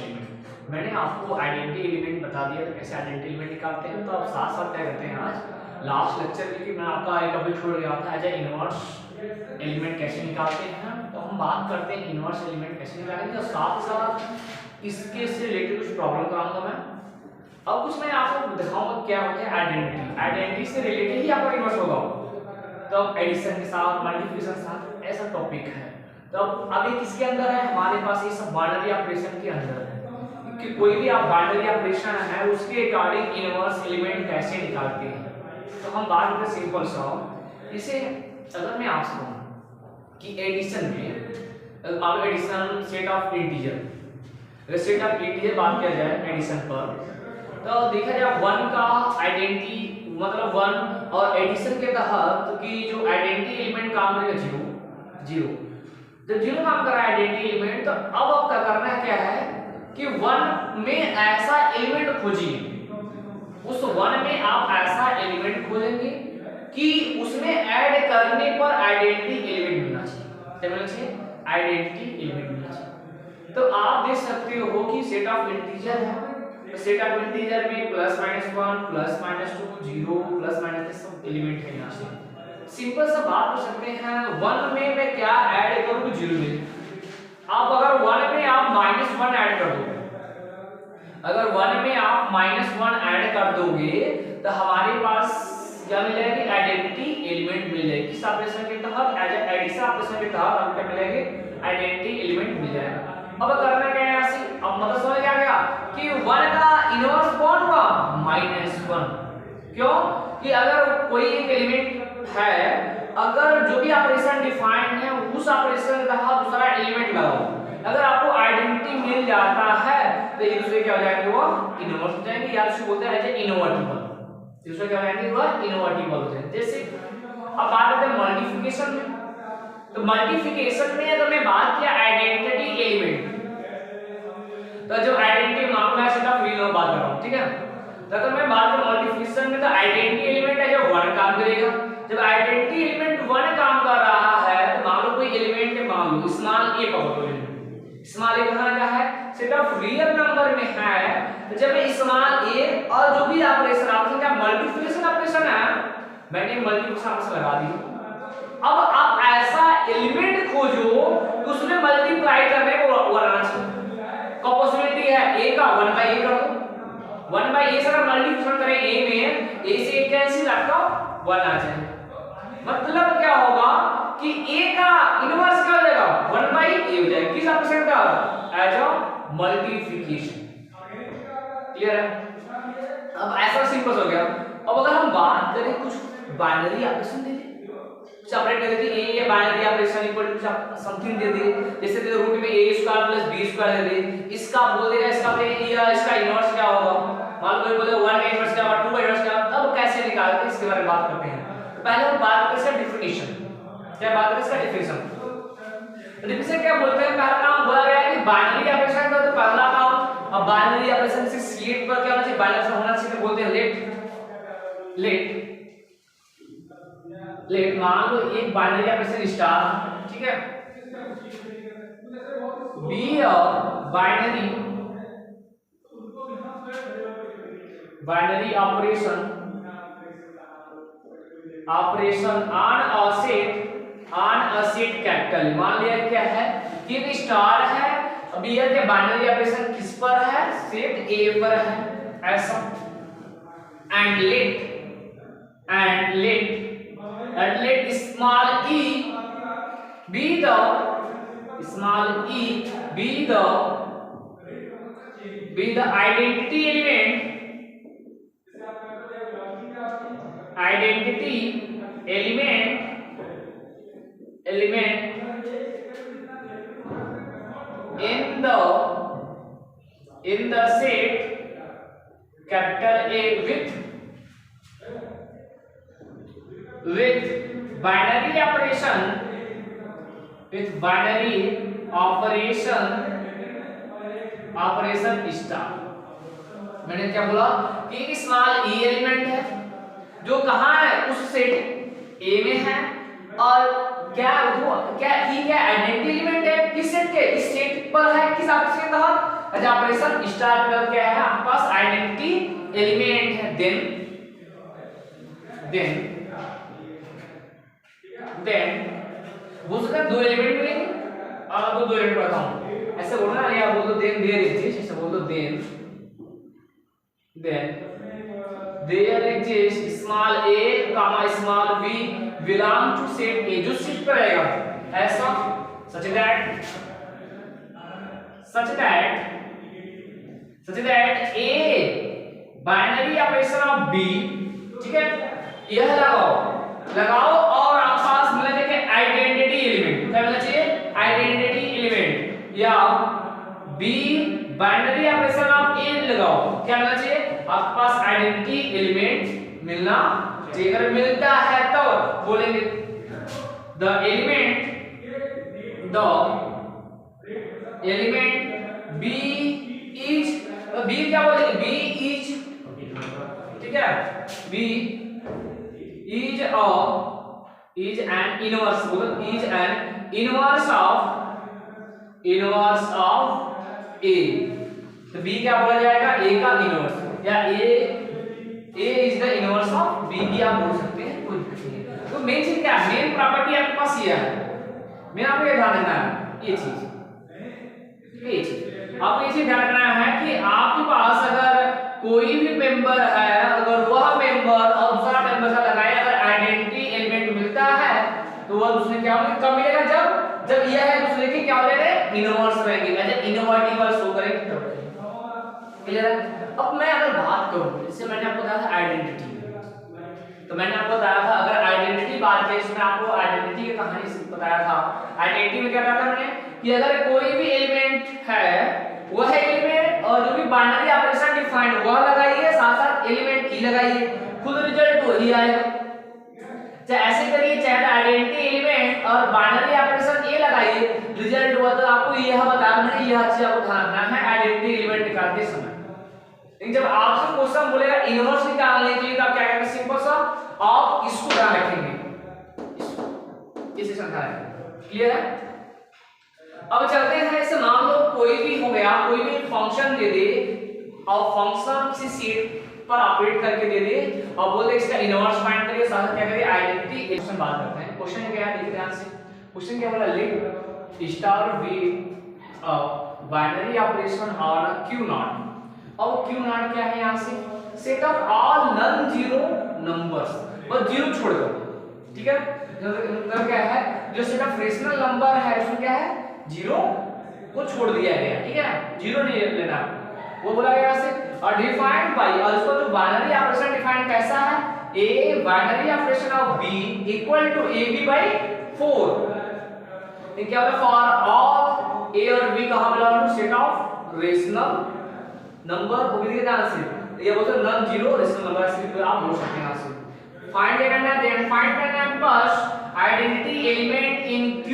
Element. मैंने आपको identity element बता दिया तो कैसे आइडेंटिटी एलिमेंट निकालते हैं। तो अब साथ साथ क्या करते हैं, आज लास्ट लेक्चर में कि मैं आपका एक टॉपिक छोड़ गया था, एज ए इनवर्स एलिमेंट कैसे निकालते हैं। तो हम बात करते हैं इनवर्स एलिमेंट कैसे निकालेंगे, और साथ साथ इसके से रिलेटेड कुछ प्रॉब्लम कराऊंगा मैं। अब कुछ मैं आपको दिखाऊंगा क्या होता है आइडेंटिटी। आइडेंटिटी से रिलेटेड ही आपका इनवर्स होगा। तो अब एडिशन के साथ, मल्टीप्लिकेशन के साथ ऐसा टॉपिक है। तो अब अभी किसके अंदर है, हमारे पास ये सब बाइनरी ऑपरेशन के अंदर है कि कोई भी आप बाइनरी ऑपरेशन है उसके अकॉर्डिंग इनवर्स एलिमेंट कैसे निकालते हैं। तो हम बात करते हैं सिंपल सा, जैसे अगर मैं आपसे कहूं कि एडिशन में अब एडिशन सेट ऑफ इंटीजर, अगर सेट ऑफ इंटीजर बात किया जाए एडिशन पर, तो देखा जाए 1 का आइडेंटिटी मतलब 1 और एडिशन के तहत कि जो आइडेंटिटी एलिमेंट काम करेगा 0 जब 0 काम कर रहा है आइडेंटिटी एलिमेंट, तो अब आपका करना क्या है कि 1 में ऐसा एलिमेंट खोजिए, उस 1 में आप ऐसा एलिमेंट खोजेंगे कि उसमें ऐड करने पर आइडेंटिटी एलिमेंट मिलना चाहिए। क्या मिलना चाहिए? आइडेंटिटी एलिमेंट मिलना चाहिए। तो आप देख सकते हो कि सेट ऑफ इंटीजर है, तो सेट ऑफ इंटीजर में plus minus 1 plus minus 2 0 plus minus सब एलिमेंट है यहाँ से। सिंपल सा बात कर सकते हैं 1 में मैं क्या ऐड करूँ 0 में। आप अगर 1 में आप -1 ऐड कर दोगे, अगर 1 में आप -1 ऐड कर दोगे तो हमारे पास क्या मिल जाएगी? आइडेंटिटी एलिमेंट मिल जाएगी। किस ऑपरेशन के तहत? एज एडिशन ऑपरेशन के तहत आपको क्या मिलेगी? आइडेंटिटी एलिमेंट मिल जाएगा। अब करना क्या है यहाँ से, अब मतलब समझ आ गया कि 1 का इनवर्स कौन हुआ? -1। क्यों कि अगर कोई एक एलिमेंट है, अगर जो भी ऑपरेशन डिफाइंड है उस ऑपरेशन का दूसरा एलिमेंट लगाओ, अगर आपको आइडेंटिटी मिल जाता है तो एक दूसरे क्या हो जाएंगे? वो इनवर्स हो जाएंगे, या उसको बोलते हैं एज इनवर्टिबल। दूसरे क्या हो जाएंगे? वो इनवर्टिबल हो जाएंगे। जैसे अब बात करते हैं मल्टीप्लिकेशन में, तो मल्टीप्लिकेशन में अगर मैं बात किया आइडेंटिटी एलिमेंट, तो जो आइडेंटिटी मामला है सेट ऑफ रियल बात कर रहा हूं, ठीक है। तो अगर मैं बात करूं मल्टीप्लिकेशन में, तो आइडेंटिटी एलिमेंट है जो 1 काम करेगा। जब आइडेंटिटी एलिमेंट 1 काम कर रहा है तो मान लो कोई एलिमेंट है, मान लो स्मॉल a पकड़ो, स्मॉल a कहां का है? सेट ऑफ रियल नंबर में है। तो जब मैं स्मॉल a और जो भी ऑपरेशन क्या मल्टीप्लिकेशन ऑपरेशन है, मैंने मल्टीप्लिकेशन ऑपरेशन लगा दी। अब आप ऐसा एलिमेंट खोजो कि उसमें मल्टीप्लाई करने को आना चाहिए। पॉसिबिलिटी है a का 1/a कर दो, 1/a से अगर मल्टीप्लिकेशन करें a में, a से a कैंसिल, आपका 1 आ जाए। मतलब क्या होगा कि a का इनवर्स क्या हो जाएगा? 1/a हो जाएगा। किस ऑपरेशन का? As a multiplication. क्लियर है? अब ऐसा सिंपल हो गया। अब अगर हम बात करें कुछ बाइनरी ऑपरेशन दे दे, सेपरेट कर देती a या binary operation equal to something दे दे, जैसे दे रूट में a² + b² दे दे, इसका बोल देगा इसका या इसका इनवर्स क्या होगा। मान लो कोई बोले 1 का इनवर्स क्या होगा, 2 का इनवर्स क्या होगा, तब कैसे निकालते हैं इसके बारे में बात करते हैं। तो पहले हम बात करते हैं इसका डेफिनेशन। क्या बात करें इसका डेफिनेशन? डेफिनेशन क्या बोलते हैं? पहला काम बोला गया है कि बाइनरी ऑपरेशन का, तो पहला काम अब बाइनरी ऑपरेशन से सीट पर क्या होना चाहिए? बाइनरी होना चाहिए। तो बोलते हैं लेट मान लो एक बाइनरी ऑपरेशन स्टार, ठीक है, बी और binary operation on a set capital. मान लिया क्या है कि एक स्टार है, अभी यह के बाइनरी ऑपरेशन किस पर है? सेट A पर है ऐसा। And let small e be the identity element in the set capital A with binary operation star। मैंने क्या बोला कि एक स्मॉल e एलिमेंट है जो कहां है? उस सेट A में है, और क्या वो क्या e क्या आइडेंटिटी एलिमेंट है? किस सेट के? इस सेट पर है। किस ऑपरेशन के तहत? ऑपरेशन स्टार का क्या है आपके पास आइडेंटिटी एलिमेंट है, देन बोल सकते हैं दो एलिमेंट मिलेंगे और आपको दो एलिमेंट बताऊं ऐसे बोलना या बोल दो देन देयर एग्जिस्ट, ऐसे बोल दो then there exist small a comma small b belong to set a, जो सेट पर रहेगा ऐसा such that a binary operation of b, ठीक है, यह लगाओ और आपके पास मिलने के आइडेंटिटी एलिमेंट, क्या मिलना चाहिए आइडेंटिटी एलिमेंट, या b binary operation of a लगाओ, क्या मिलना चाहिए आपके पास आइडेंटिटी एलिमेंट मिलना चाहिए। अगर मिलता है तो बोलेंगे the element b is, b क्या बोलेंगे b इज, ठीक है, b is an inverse, is an inverse of a, तो b क्या बोला जाएगा a का इनवर्स, या a is the inverse of b भी आप बोल सकते हैं, कोई दिक्कत नहीं है। तो मेन चीज क्या है, मेन प्रॉपर्टी आपके पास ये है, मेन आपको ये ध्यान रखना है ये चीज, आपको ये चीज ध्यान रखना है कि आपके पास अगर कोई भी मेंबर है, अगर वह मेंबर और दूसरा मेंबर का लगाए अगर आइडेंटिटी एलिमेंट मिलता है तो वह दूसरे क्या होगा, कब मिलेगा जब यह है दूसरे के क्या होंगे इनवर्स रहेंगे, ऐसे इनवर्टिबल शो करेंगे तब। क्लियर है? अब मैं अगर बात करूं, जैसे मैंने आपको बताया था आइडेंटिटी, तो मैंने आपको बताया था अगर आइडेंटिटी बात करें, इसमें आपको आइडेंटिटी की कहानी बताया था। आइडेंटिटी में क्या बताया था मैंने कि अगर कोई भी एलिमेंट है वह एलिमेंट और जो भी बाइनरी ऑपरेशन डिफाइंड वह लगाइए, साथ साथ एलिमेंट ई लगाइए, खुद रिजल्ट वही आएगा। चाहे ऐसे करिए, चाहे आइडेंटिटी एलिमेंट और बाइनरी ऑपरेशन ए लगाइए, रिजल्ट हुआ तो आपको यह बताना है, यह चीज आपको ध्यान रखना है आइडेंटिटी एलिमेंट निकालते समय। लेकिन जब आपसे क्वेश्चन बोलेगा इनवर्स निकालने के लिए तो आप क्या करेंगे, सिंपल सा आप इसको ध्यान रखेंगे, इसे समझा रहे। क्लियर है? अब चलते हैं, ऐसे मान लो कोई भी हो गया, कोई भी फंक्शन दे दे और फंक्शन किसी सेट पर ऑपरेट करके दे दे और बोले इसका इनवर्स फाइंड करिए, साथ क्या करिए आइडेंटिटी क्वेश्चन बात करते हैं। क्वेश्चन क्या है देखिए ध्यान से, क्वेश्चन क्या बोला, let star be binary operation on q not. अब q नॉट क्या है, यहां से set of all non zero numbers, बस जीरो छोड़ दो, ठीक है, मतलब क्या है जो सेट ऑफ रेशनल नंबर है उसमें क्या है जीरो को छोड़ दिया गया, ठीक है, जीरो नहीं लेना, वो बोला गया से और डिफाइंड बाय, और इसको जो बाइनरी ऑपरेशन डिफाइन कैसा है, a binary operation of b equal to ab by 4। ये क्या होता है, फॉर ऑल a और b कहां belong to set of rational number, वो भी ध्यान से ये बोलते हैं नॉन जीरो रेशनल नंबर, ऐसे आप बोल सकते हैं यहां से। फाइंड करना है, देन फाइंड करना है first identity element in q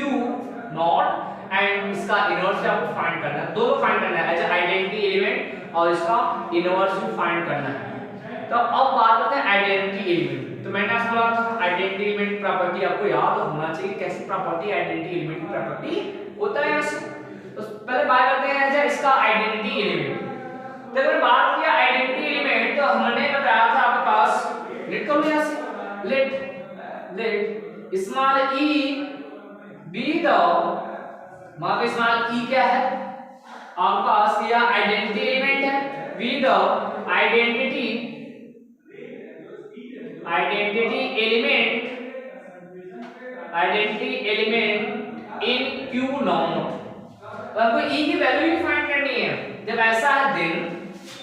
not and इसका इनवर्स से आपको फाइंड करना है, दोनों फाइंड करना है, एज आइडेंटिटी एलिमेंट और इसका इनवर्स भी फाइंड करना है। तो अब बात करते हैं आइडेंटिटी एलिमेंट। तो मैंने आपको बोला था आइडेंटिटी एलिमेंट प्रॉपर्टी आपको याद होना चाहिए, कैसी प्रॉपर्टी आइडेंटिटी एलिमेंट की प्रॉपर्टी होता है ऐसे। तो पहले बात करते हैं जो इसका आइडेंटिटी एलिमेंट। तो अगर बात किया आइडेंटिटी एलिमेंट तो हमने बताया था आपके पास लेट करो यहां से, let small e be the, वहां पे स्मॉल e क्या है आपके पास, यह आइडेंटिटी एलिमेंट है, be the identity element in q not. तो आपको e की वैल्यू भी फाइंड करनी है, जब ऐसा है देन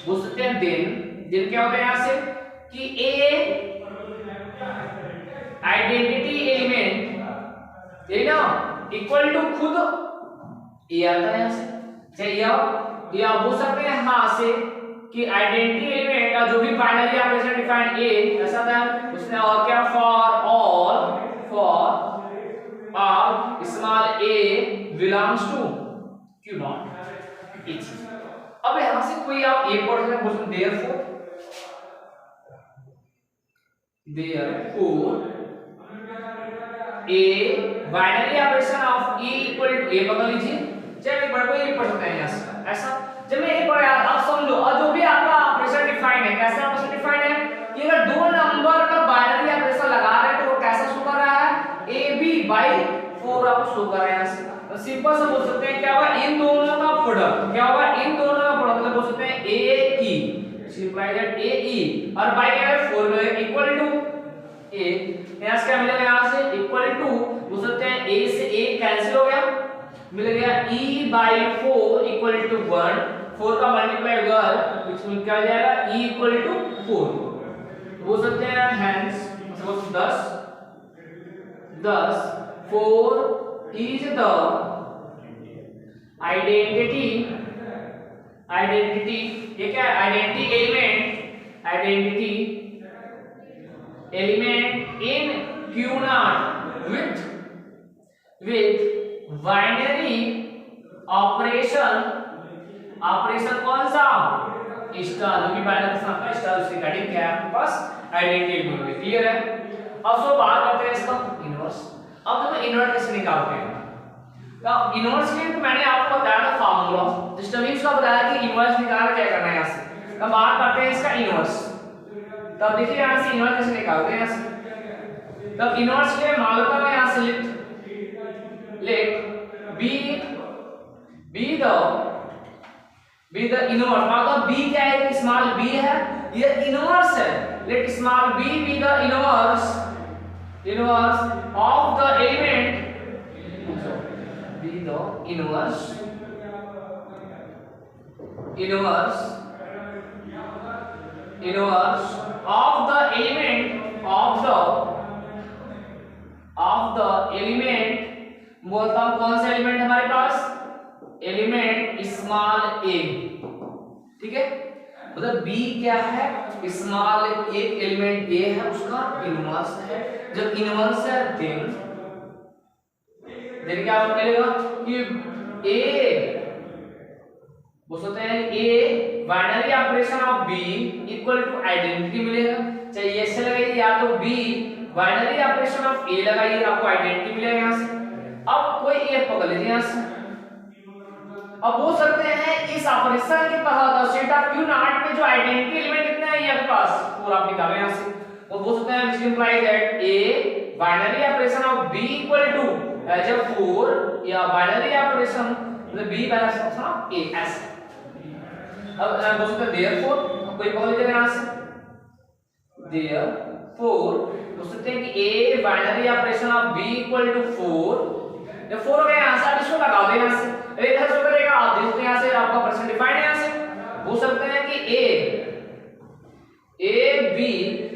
बोल सकते हैं देन क्या होगा यहां से कि a आइडेंटिटी एलिमेंट ये ना इक्वल टू खुद ये आता है यहां से, चाहे या बोल सकते हैं हां से कि आइडेंटिटी एलिमेंट का जो भी बाइनरी ऑपरेशन डिफाइन a ऐसा था उसने, और क्या for all small a belongs to q not each. अब यहां से कोई आप एक वर्ड में बोल सकते therefore a binary operation of e equal to a, पकड़ लीजिए, चाहे एक वर्ड को ये पढ़ सकते हैं यहां से ऐसा। जब मैं ये 4 आपको शो कर रहा है यहाँ से। तो सिंपल से बोल सकते हैं क्या होगा, इन दोनों का प्रोडक्ट क्या होगा, इन दोनों का प्रोडक्ट मतलब बोल सकते हैं AE, सिंपल दैट AE और बाई क्या है 4 में इक्वल टू A, यहाँ से क्या मिलेगा, यहाँ से इक्वल टू बोल सकते हैं A से A कैंसिल हो गया, मिल गया E by 4 इक्वल टू 1, 4 का मल्टीप्लाई कर विच मीन क्या हो जाएगा E इक्वल टू 4, बोल सकते हैं हेंस 10 4 is the identity ये क्या है, identity element in Q0 with binary operation कौन सा, स्टार, जो कि बाइनरी ऑपरेशन आपका स्टार, उसकी रिगार्डिंग क्या है आपके पास आइडेंटिटी एलिमेंट में, क्लियर है। अब सो बात करते हैं इसका इनवर्स। अब हम इनवर्स कैसे निकालते हैं, तो इनवर्स के लिए तो मैंने आपको बताया था फार्मूला, डिस्टर्बेंस का बताया कि इनवर्स निकालना क्या करना है यहाँ से। अब बात करते हैं इसका इनवर्स। तब देखिए यहाँ से इनवर्स कैसे निकालते हैं यहाँ से। तब इनवर्स के लिए मान लेता हूँ यहाँ से let be the इनवर्स, मतलब b क्या है, स्मॉल b है, ये इनवर्स है, let small b be the inverse of the element, be the inverse of the element बोलता हूं कौन सा एलिमेंट हमारे पास, एलिमेंट स्मॉल a, ठीक है, मतलब b क्या है, स्मॉल एक एलिमेंट a है उसका इनवर्स है, जब इनवर्स है देन क्या मिलेगा कि a बोल सकते हैं a binary operation of b equal to identity मिलेगा, चाहे ऐसे लगाइए या तो b binary operation of a लगाइए आपको आइडेंटिटी मिलेगा यहाँ से। अब कोई एक पकड़ लीजिए यहाँ से, अब बोल सकते हैं इस ऑपरेशन के तहत सेट ऑफ Q0 में जो आइडेंटिटी एलिमेंट कितने हैं आपके पास, पूरा आप निकालें यहाँ से, तो बोल सकते हैं which implies that a binary operation of b equal to as a 4 या बाइनरी ऑपरेशन मतलब b binary operation of a ऐसे। अब बोल सकते हैं therefore कोई पकड़ लीजिए यहाँ से, therefore बोल सकते हैं कि a binary operation of b equal to 4, जब 4 हो गया यहाँ से आप इसको लगा दो यहाँ से, इधर से करेगा आप देखते हैं यहाँ से आपका पर्सन डिफाइंड है, यहाँ से बोल सकते हैं कि a b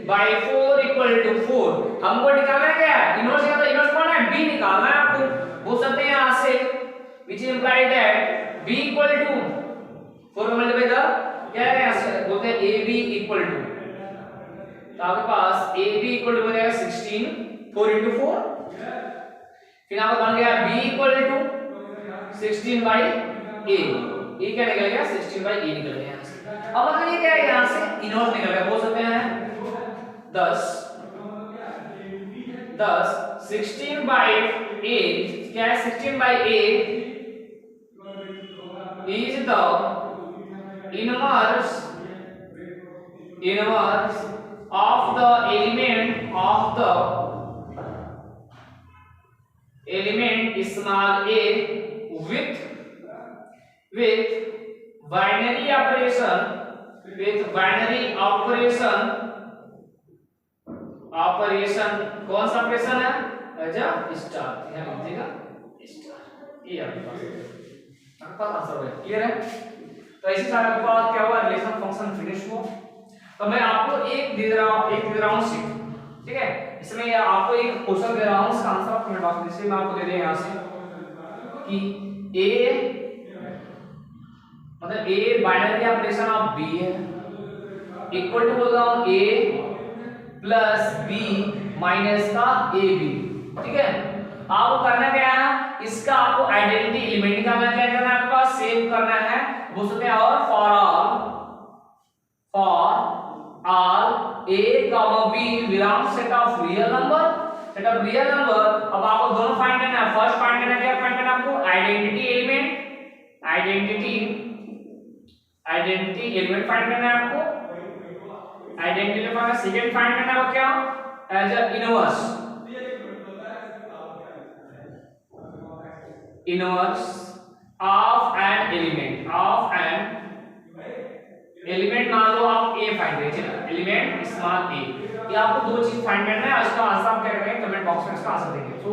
by 4 equal to 4, हमको निकालना क्या है, इनवर्स का, तो इनवर्स कौन है, b निकालना है आपको, बोल सकते हैं यहाँ से which implies that b equal to 4 multiply the क्या है यहाँ से बोलते हैं ab इक्वल टू, तो आपके पास ab इक्वल टू हो जाएगा 16, 4 into 4, फिर आपका बन गया b equal to 16 by a, ये क्या निकल गया 16 बाई a निकल गया यहाँ से। अब अगर ये क्या है यहाँ से इनवर्स निकल गया, बोल सकते हैं 10 16 बाई a क्या है, 16 by a is the inverse of the element small a with binary operation कौन सा ऑपरेशन है, एज अ स्टार, यहां लिखिएगा स्टार, ये आपके पास आंसर हो गया, क्लियर है। तो ऐसे सारा आपके पास क्या हुआ, रिलेशन फंक्शन फिनिश हुआ। तो मैं आपको एक दे रहा हूं सीख, ठीक है, इसमें आपको एक क्वेश्चन दे रहा हूं, इसका आंसर आप कमेंट बॉक्स में जैसे मैं आपको दे रहा हूं यहाँ से कि a मतलब a binary operation of b है इक्वल टू बोल रहा हूं a प्लस b माइनस का ab, ठीक है। आपको करना क्या है, इसका आपको आइडेंटिटी एलिमेंट निकालना, क्या करना है आपके पास, सेव करना है, बोल सकते हैं और for all a comma b belongs set of real number, अब आपको दोनों फाइंड करना है, फर्स्ट फाइंड करना है, क्या फाइंड करना है आपको, आइडेंटिटी एलिमेंट फाइंड करना है आपको, आइडेंटिटी एलिमेंट सेकंड फाइंड करना है क्या, as a inverse inverse of an element, मान लो आप ए फाइंड करें, एलिमेंट स्मॉल ए, ये आपको दो चीज फाइंड करना है। इसका आंसर आप क्या करेंगे कमेंट बॉक्स में इसका आंसर देंगे। सो